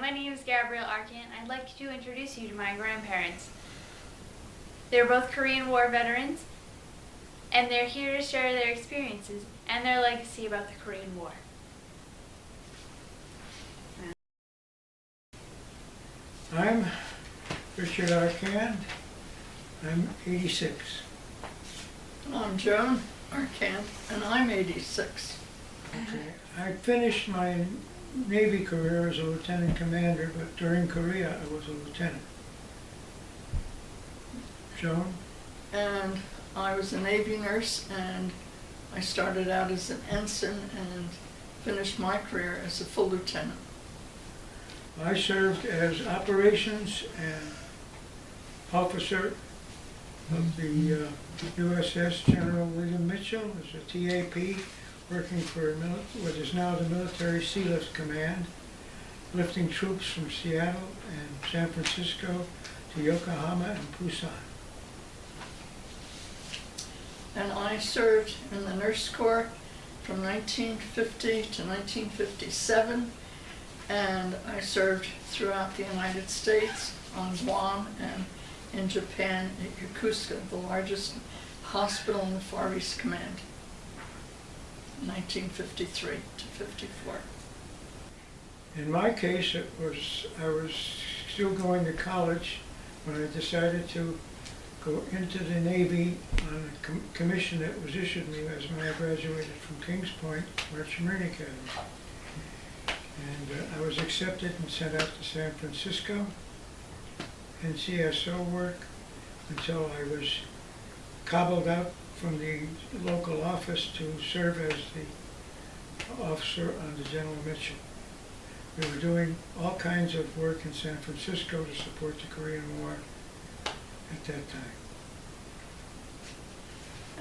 my name is Gabrielle Arkin. I'd like to introduce you to my grandparents. They're both Korean War veterans, and they're here to share their experiences and their legacy about the Korean War. I'm Richard Arcan. I'm 86. I'm Joan Arcan, and I'm 86. Okay. I finished my Navy career as a lieutenant commander, but during Korea I was a lieutenant. Joan? And I was a Navy nurse, and I started out as an ensign and finished my career as a full lieutenant. I served as operations and officer of the USS General William Mitchell as a TAP, working for what is now the Military Sealift Command, lifting troops from Seattle and San Francisco to Yokohama and Busan. And I served in the Nurse Corps from 1950 to 1957, and I served throughout the United States, on Guam, and in Japan at Yokosuka, the largest hospital in the Far East Command, 1953 to 54. In my case, I was still going to college when I decided to go into the Navy on a commission that was issued me as when I graduated from Kings Point Merchant Marine Academy. And I was accepted and sent out to San Francisco in CSO work until I was cobbled out from the local office to serve as the officer under General Mitchell. We were doing all kinds of work in San Francisco to support the Korean War at that time.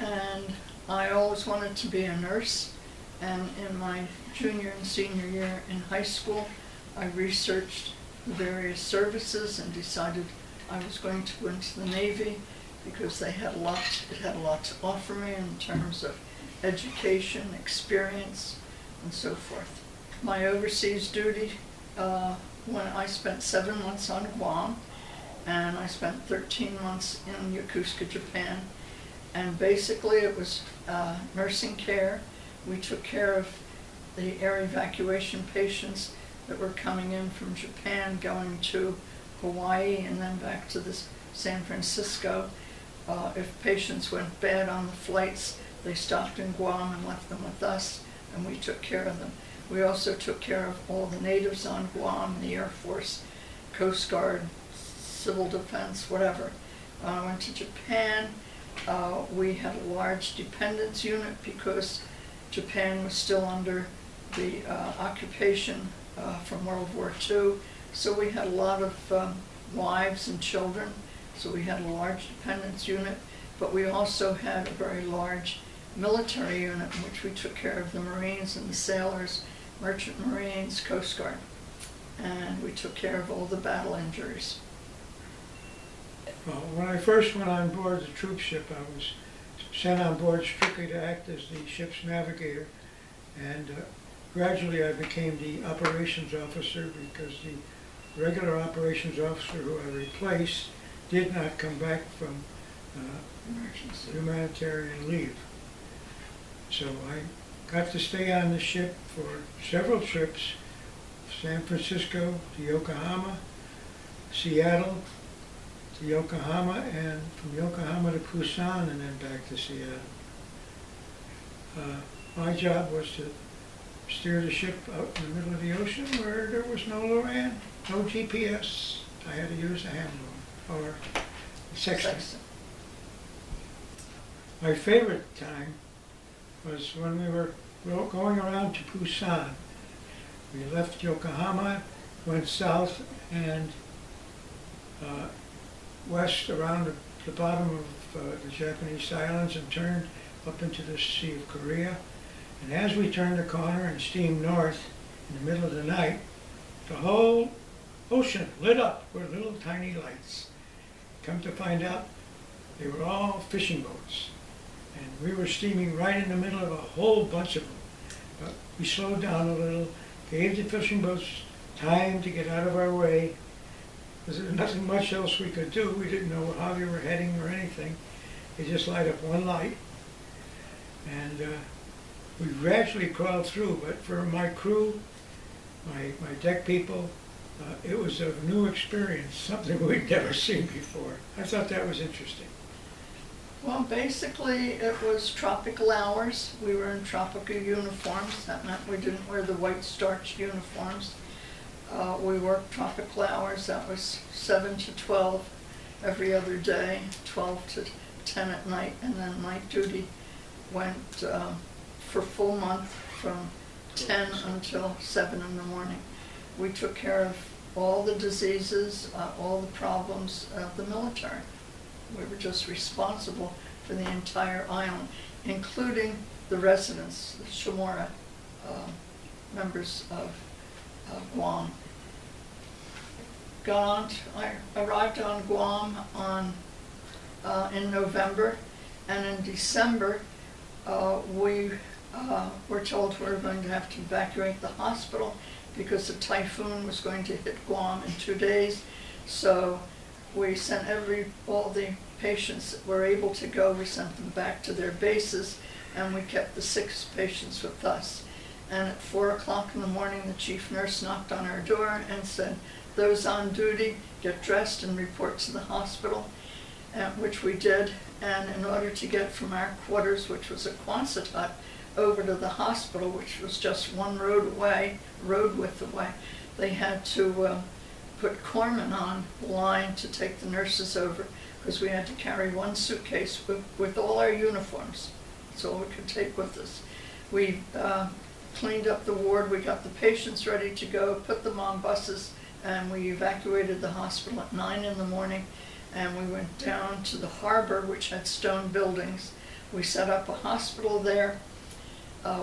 And I always wanted to be a nurse, and in my junior and senior year in high school, I researched the various services and decided I was going to go into the Navy because it had a lot to offer me in terms of education, experience, and so forth. My overseas duty, when I spent 7 months on Guam, and I spent 13 months in Yokosuka, Japan, and basically it was nursing care. We took care of the air evacuation patients that were coming in from Japan, going to Hawaii, and then back to San Francisco. If patients went bad on the flights, they stopped in Guam and left them with us, and we took care of them. We also took care of all the natives on Guam, the Air Force, Coast Guard, Civil Defense, whatever. When I went to Japan, we had a large dependents unit because Japan was still under the occupation from World War II. So we had a lot of wives and children. So we had a large dependents unit, but we also had a very large military unit in which we took care of the Marines and the sailors, Merchant Marines, Coast Guard. And we took care of all the battle injuries. Well, when I first went on board the troop ship, I was sent on board strictly to act as the ship's navigator, and gradually I became the operations officer because the regular operations officer who I replaced did not come back from humanitarian leave. So I got to stay on the ship for several trips, San Francisco to Yokohama, Seattle to Yokohama, and from Yokohama to Busan, and then back to Seattle. My job was to steer the ship out in the middle of the ocean where there was no LORAN, no GPS. I had to use a hand or sextant. My favorite time was when we were going around to Busan. We left Yokohama, went south and west around the bottom of the Japanese islands and turned up into the Sea of Korea. And as we turned the corner and steamed north in the middle of the night, the whole ocean lit up with little tiny lights. Come to find out, they were all fishing boats. And we were steaming right in the middle of a whole bunch of them. But we slowed down a little, gave the fishing boats time to get out of our way. Because there was nothing much else we could do. We didn't know how they were heading or anything. They just light up one light. And we gradually crawled through, but for my crew, my deck people, it was a new experience, something we'd never seen before. I thought that was interesting. Well, basically, it was tropical hours. We were in tropical uniforms. That meant we didn't wear the white starched uniforms. We worked tropical hours. That was 7 to 12 every other day, 12 to 10 at night, and then night duty went for full month from 10 until 7 in the morning. We took care of all the diseases, all the problems of the military. We were just responsible for the entire island, including the residents, the Chamorro members of Guam. I arrived on Guam in November, and in December we were told we were going to have to evacuate the hospital because a typhoon was going to hit Guam in 2 days. So we sent all the patients that were able to go, we sent them back to their bases, and we kept the 6 patients with us. And at 4 o'clock in the morning, the chief nurse knocked on our door and said, "Those on duty, get dressed and report to the hospital," which we did. And in order to get from our quarters, which was a Quonset hut, over to the hospital, which was just one road width away, they had to put corpsmen on the line to take the nurses over, because we had to carry one suitcase with all our uniforms. That's all we could take with us. We cleaned up the ward, we got the patients ready to go, put them on buses, and we evacuated the hospital at 9 in the morning, and we went down to the harbor, which had stone buildings. We set up a hospital there.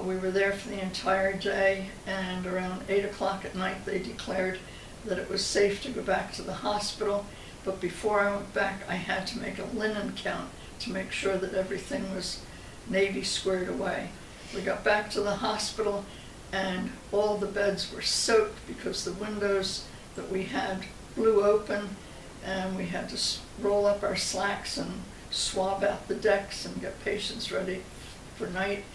We were there for the entire day, and around 8 o'clock at night they declared that it was safe to go back to the hospital. But before I went back, I had to make a linen count to make sure that everything was Navy squared away. We got back to the hospital, and all the beds were soaked because the windows that we had blew open, and we had to roll up our slacks and swab out the decks and get patients ready for night.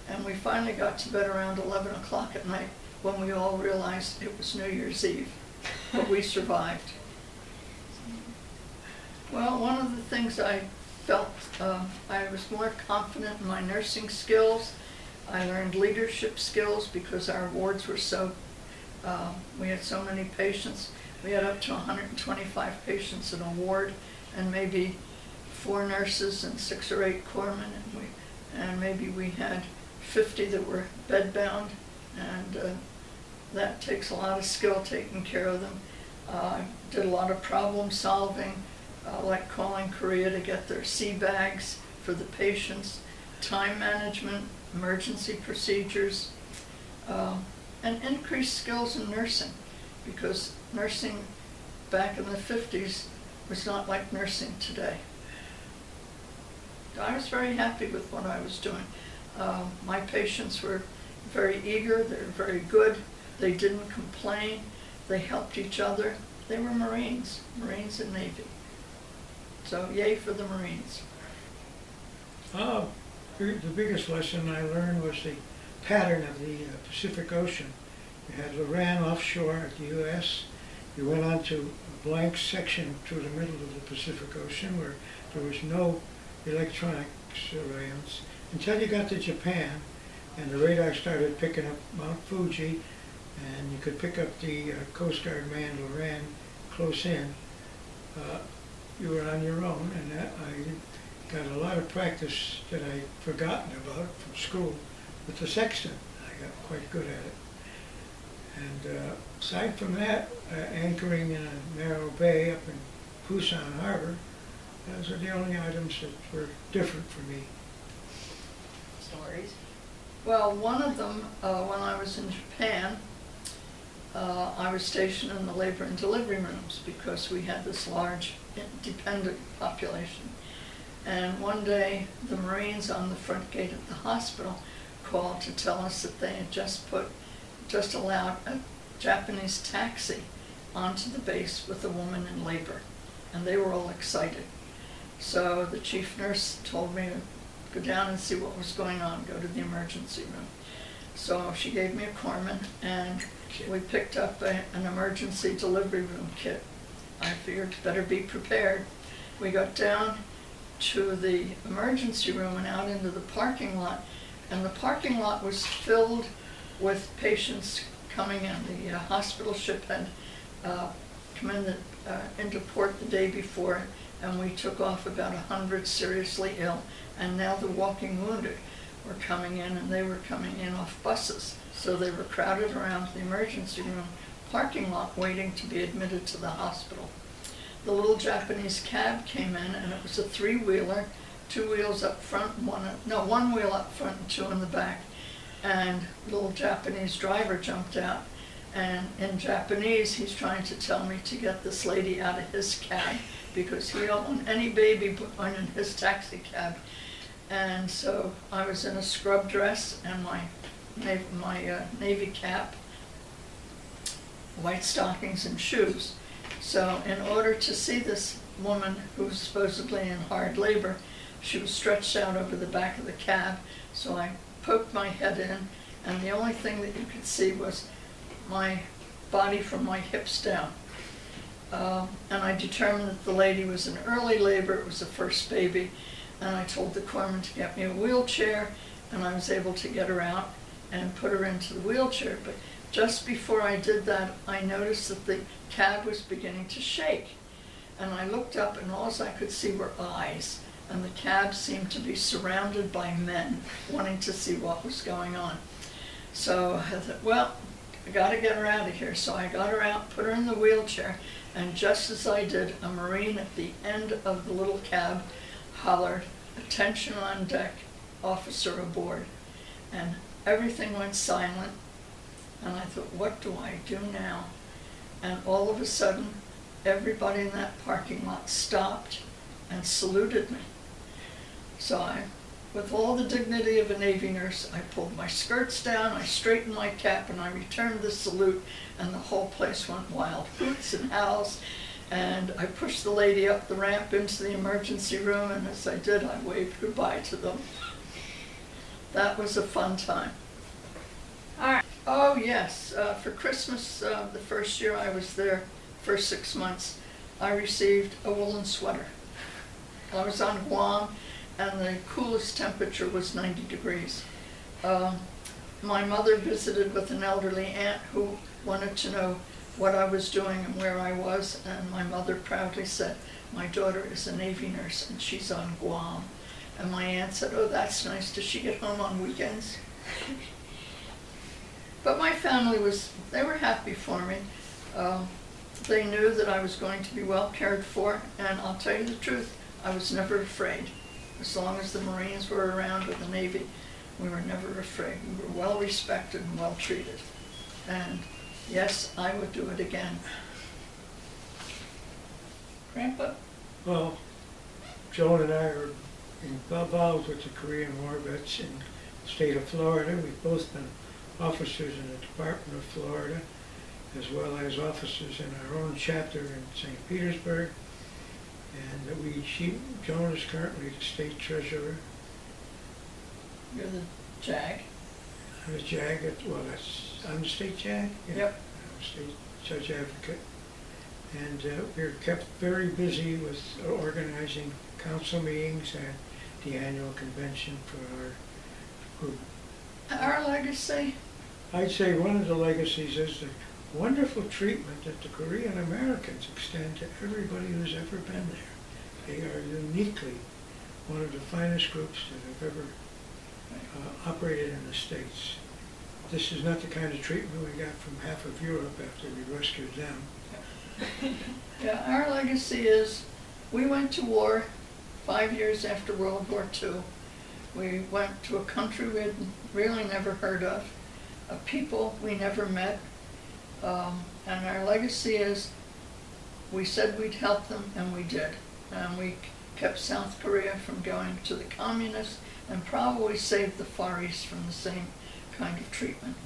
And we finally got to bed around 11 o'clock at night when we all realized it was New Year's Eve, but we survived. Well, one of the things I felt, I was more confident in my nursing skills. I learned leadership skills because our wards were we had so many patients. We had up to 125 patients in a ward, and maybe 4 nurses and 6 or 8 corpsmen, and maybe we had 50 that were bedbound, and that takes a lot of skill taking care of them. Did a lot of problem solving, like calling Korea to get their sea bags for the patients, time management, emergency procedures, and increased skills in nursing, because nursing back in the 50s was not like nursing today. I was very happy with what I was doing. My patients were very eager, they were very good, they didn't complain, they helped each other. They were Marines and Navy. So yay for the Marines. The biggest lesson I learned was the pattern of the Pacific Ocean. You had Loran offshore at the U.S. You went on to a blank section through the middle of the Pacific Ocean where there was no electronic surveillance until you got to Japan, and the radar started picking up Mount Fuji, and you could pick up the Coast Guard man Loran close in. You were on your own, and I got a lot of practice that I'd forgotten about from school with the sextant. I got quite good at it. And aside from that, anchoring in a narrow bay up in Busan Harbor, those are the only items that were different for me. Stories? Well, one of them, when I was in Japan, I was stationed in the labor and delivery rooms because we had this large dependent population. And one day, the Marines on the front gate of the hospital called to tell us that they had just allowed Japanese taxi onto the base with a woman in labor, and they were all excited. So the chief nurse told me to go down and see what was going on, go to the emergency room. So she gave me a Corman, and we picked up an emergency delivery room kit. I figured better be prepared. We got down to the emergency room and out into the parking lot, and the parking lot was filled with patients coming in. The hospital ship had come into port the day before, and we took off about 100 seriously ill, and now the walking wounded were coming in, and they were coming in off buses. So they were crowded around the emergency room parking lot waiting to be admitted to the hospital. The little Japanese cab came in, and it was a three-wheeler, two wheels up front, one wheel up front and two in the back. And the little Japanese driver jumped out, and in Japanese he's trying to tell me to get this lady out of his cab because he don't want any baby put on in his taxi cab. And so I was in a scrub dress and my navy cap, white stockings and shoes. So in order to see this woman who was supposedly in hard labor, she was stretched out over the back of the cab. So I poked my head in, and the only thing that you could see was my body from my hips down. And I determined that the lady was in early labor, it was the first baby, and I told the corpsman to get me a wheelchair, and I was able to get her out and put her into the wheelchair. But just before I did that, I noticed that the cab was beginning to shake. And I looked up, and all I could see were eyes, and the cab seemed to be surrounded by men wanting to see what was going on. So I thought, well, I gotta get her out of here. So I got her out, put her in the wheelchair, and just as I did, a Marine at the end of the little cab hollered, "Attention on deck, officer aboard." And everything went silent, and I thought, what do I do now? And all of a sudden, everybody in that parking lot stopped and saluted me. So I, with all the dignity of a Navy nurse, I pulled my skirts down, I straightened my cap, and I returned the salute, and the whole place went wild. Hoots and howls, and I pushed the lady up the ramp into the emergency room, and as I did, I waved goodbye to them. That was a fun time. All right. Oh, yes, for Christmas, the first year I was there, first 6 months, I received a woolen sweater. I was on Guam, and the coolest temperature was 90 degrees. My mother visited with an elderly aunt who wanted to know what I was doing and where I was, and my mother proudly said, "My daughter is a Navy nurse, and she's on Guam." And my aunt said, "Oh, that's nice. Does she get home on weekends?" But my family they were happy for me. They knew that I was going to be well cared for, and I'll tell you the truth, I was never afraid. As long as the Marines were around with the Navy, we were never afraid. We were well respected and well treated. And yes, I would do it again. Grandpa? Well, Joan and I are involved with the Korean War vets in the state of Florida. We've both been officers in the Department of Florida, as well as officers in our own chapter in St. Petersburg. And Joan is currently the state treasurer. You're the JAG. I'm the JAG, I'm the state JAG? Yeah. Yep. I'm a state judge advocate. And we're kept very busy with organizing council meetings and the annual convention for our group. Our legacy? I'd say one of the legacies is the wonderful treatment that the Korean Americans extend to everybody who's ever been there. They are uniquely one of the finest groups that have ever operated in the States. This is not the kind of treatment we got from half of Europe after we rescued them. Yeah, our legacy is we went to war 5 years after World War II. We went to a country we had really never heard of, a people we never met, and our legacy is we said we'd help them, and we did. And we kept South Korea from going to the communists and probably saved the Far East from the same kind of treatment.